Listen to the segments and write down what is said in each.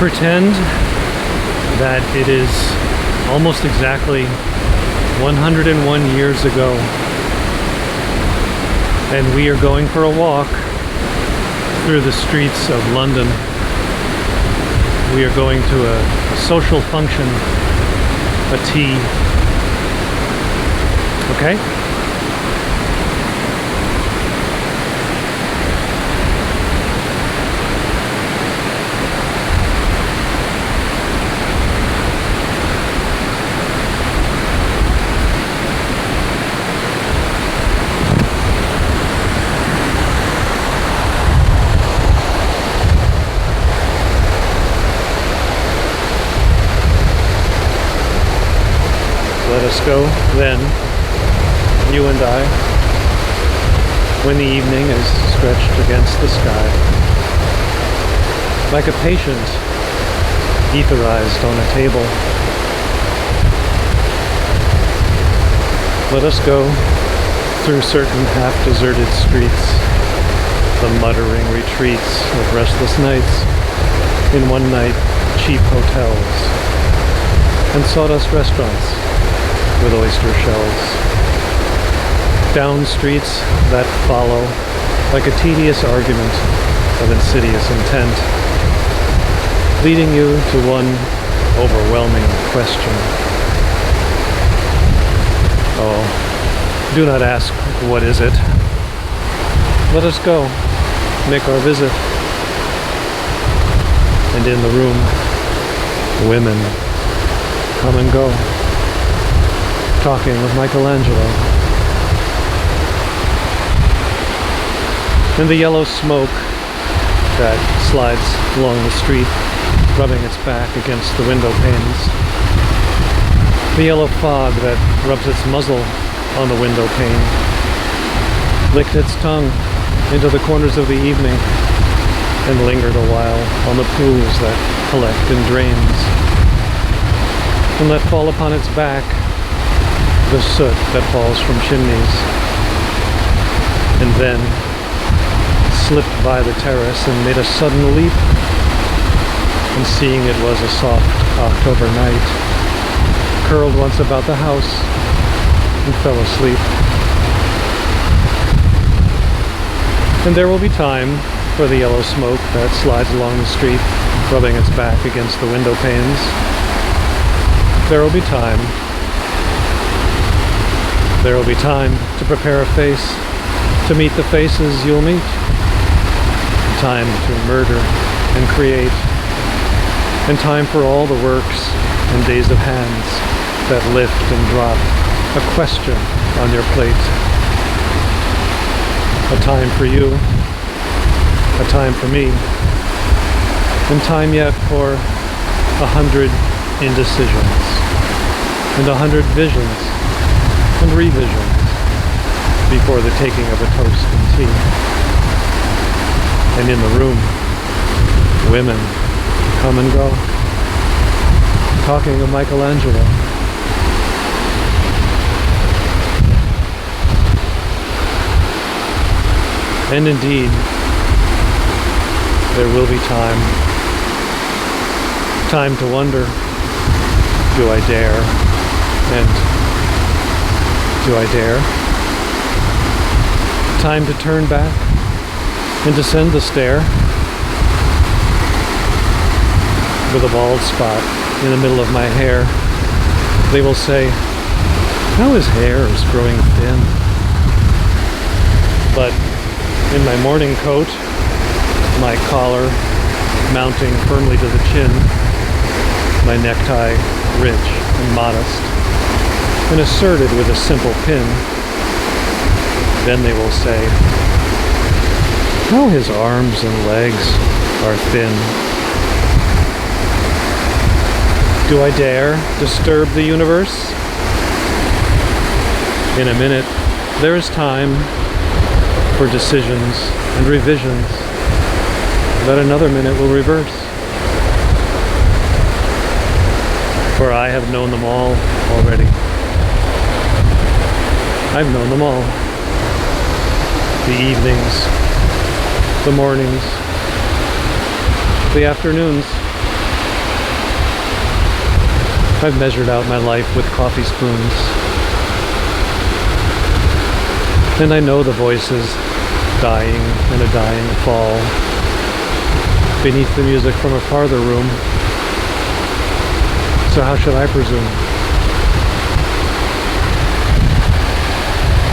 Pretend that it is almost exactly 101 years ago, and we are going for a walk through the streets of London. We are going to a social function, a tea. Okay? Let us go then, you and I, when the evening is stretched against the sky, like a patient etherized on a table. Let us go through certain half-deserted streets, the muttering retreats of restless nights in one-night cheap hotels and sawdust restaurants with oyster shells, down streets that follow like a tedious argument of insidious intent, leading you to one overwhelming question. Oh, do not ask, what is it? Let us go, make our visit. And in the room, women come and go, talking with Michelangelo. And the yellow smoke that slides along the street, rubbing its back against the window panes. The yellow fog that rubs its muzzle on the window pane, licked its tongue into the corners of the evening, and lingered a while on the pools that collect in drains, and let fall upon its back the soot that falls from chimneys, and then slipped by the terrace and made a sudden leap, and seeing it was a soft October night, curled once about the house and fell asleep. And there will be time for the yellow smoke that slides along the street, rubbing its back against the window panes. There will be time. There will be time to prepare a face, to meet the faces you'll meet. Time to murder and create. And time for all the works and days of hands that lift and drop a question on your plate. A time for you, a time for me, and time yet for 100 indecisions, and 100 visions and revisions before the taking of a toast and tea. And in the room, women come and go, talking of Michelangelo. And indeed, there will be time to wonder, do I dare? And do I dare? Time to turn back and descend the stair with a bald spot in the middle of my hair. They will say, how his hair is growing thin. But in my morning coat, my collar mounting firmly to the chin, my necktie rich and modest, and asserted with a simple pin. Then they will say, how his arms and legs are thin. Do I dare disturb the universe? In a minute, there is time for decisions and revisions that another minute will reverse. For I have known them all already. I've known them all. The evenings, the mornings, the afternoons, I've measured out my life with coffee spoons. And I know the voices dying in a dying fall beneath the music from a farther room. So how should I presume?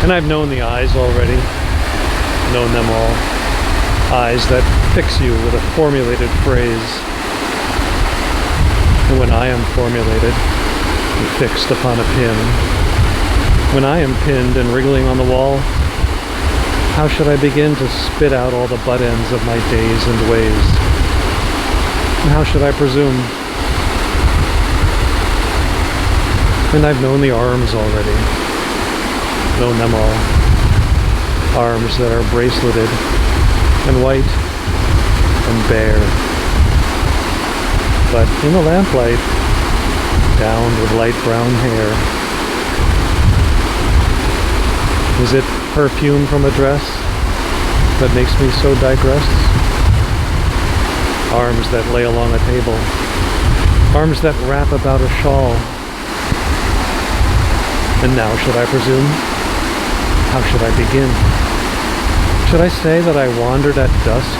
And I've known the eyes already, known them all. Eyes that fix you with a formulated phrase. And when I am formulated and fixed upon a pin, when I am pinned and wriggling on the wall, how should I begin to spit out all the butt ends of my days and ways? And how should I presume? And I've known the arms already, known them all. Arms that are braceleted and white and bare, but in the lamplight, downed with light brown hair. Is it perfume from a dress that makes me so digress? Arms that lay along a table, arms that wrap about a shawl. And now should I presume? How should I begin? Should I say that I wandered at dusk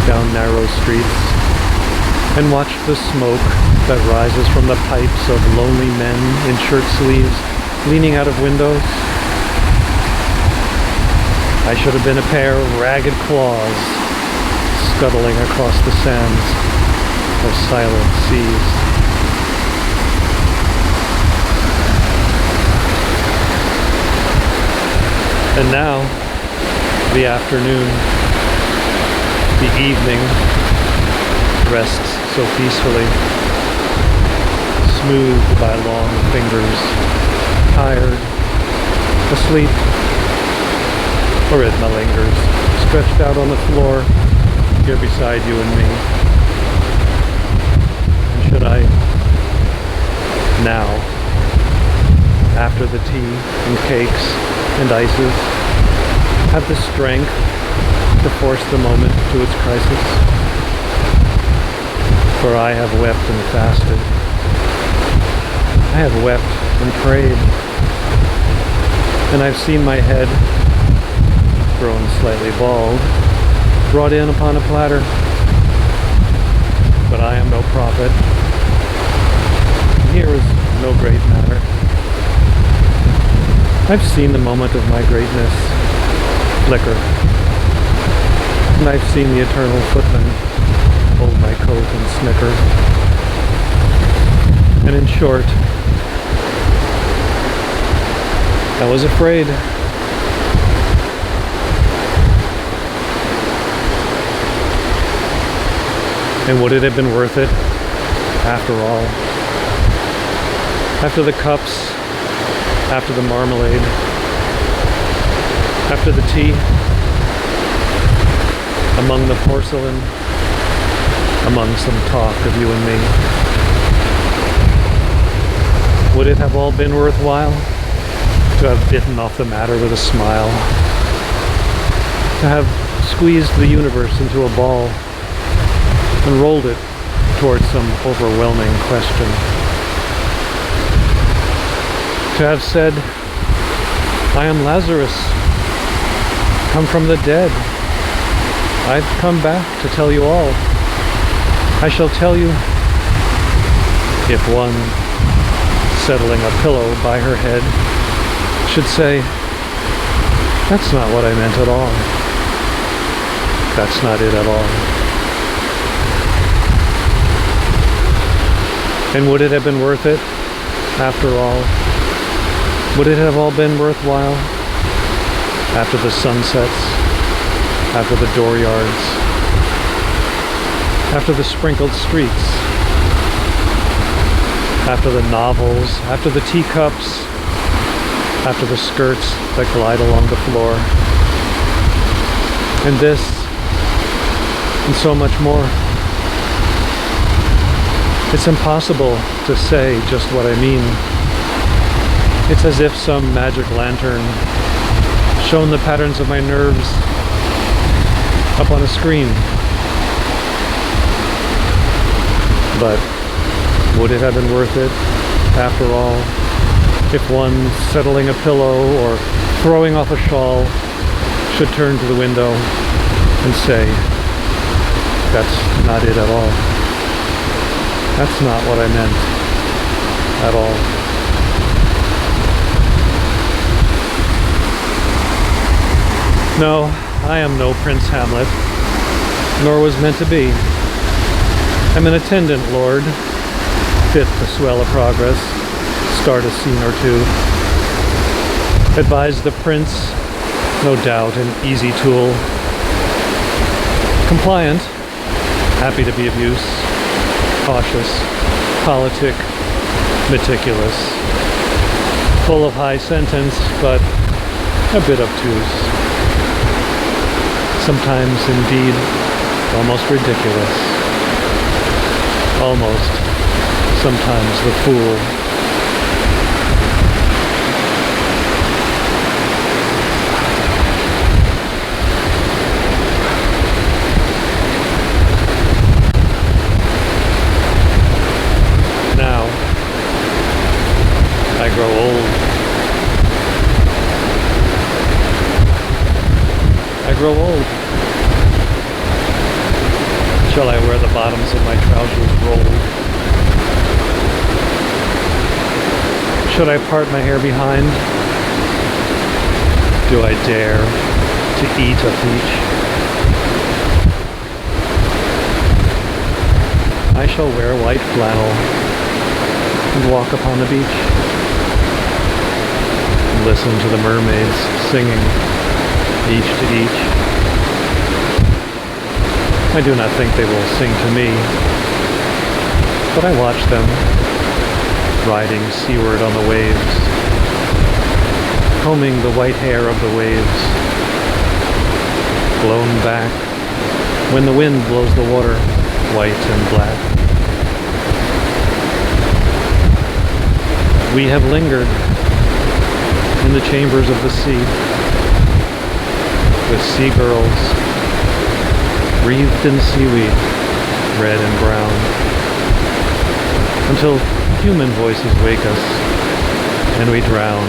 down narrow streets and watched the smoke that rises from the pipes of lonely men in shirt sleeves leaning out of windows? I should have been a pair of ragged claws scuttling across the sands of silent seas. And now, the afternoon, the evening, rests so peacefully, smoothed by long fingers, tired, asleep, or it malingers, stretched out on the floor, here beside you and me. And should I, now, after the tea and cakes and ices, have the strength to force the moment to its crisis? For I have wept and fasted. I have wept and prayed. And I've seen my head, grown slightly bald, brought in upon a platter. But I am no prophet. Here is no great matter. I've seen the moment of my greatness flicker, and I've seen the eternal footman hold my coat and snicker. And in short, I was afraid. And would it have been worth it, after all? After the cups, after the marmalade, after the tea, among the porcelain, among some talk of you and me. Would it have all been worthwhile to have bitten off the matter with a smile, to have squeezed the universe into a ball and rolled it towards some overwhelming question? To have said, I am Lazarus, come from the dead. I've come back to tell you all. I shall tell you, if one, settling a pillow by her head, should say, that's not what I meant at all. That's not it at all. And would it have been worth it, after all? Would it have all been worthwhile? After the sunsets, after the dooryards, after the sprinkled streets, after the novels, after the teacups, after the skirts that glide along the floor, and this, and so much more. It's impossible to say just what I mean. It's as if some magic lantern shone the patterns of my nerves up on a screen. But would it have been worth it? After all, if one settling a pillow or throwing off a shawl should turn to the window and say, "That's not it at all. That's not what I meant at all." No, I am no Prince Hamlet, nor was meant to be. I'm an attendant lord, fit to swell a progress, start a scene or two. Advise the prince, no doubt an easy tool. Compliant, happy to be of use, cautious, politic, meticulous, full of high sentence, but a bit obtuse. Sometimes, indeed, almost ridiculous. Almost, sometimes the fool. Now, I grow old. I grow old. Shall I wear the bottoms of my trousers rolled? Should I part my hair behind? Do I dare to eat a peach? I shall wear white flannel and walk upon the beach. Listen to the mermaids singing, each to each. I do not think they will sing to me, but I watch them, riding seaward on the waves, combing the white hair of the waves, blown back when the wind blows the water white and black. We have lingered in the chambers of the sea, with sea girls wreathed in seaweed, red and brown, until human voices wake us and we drown.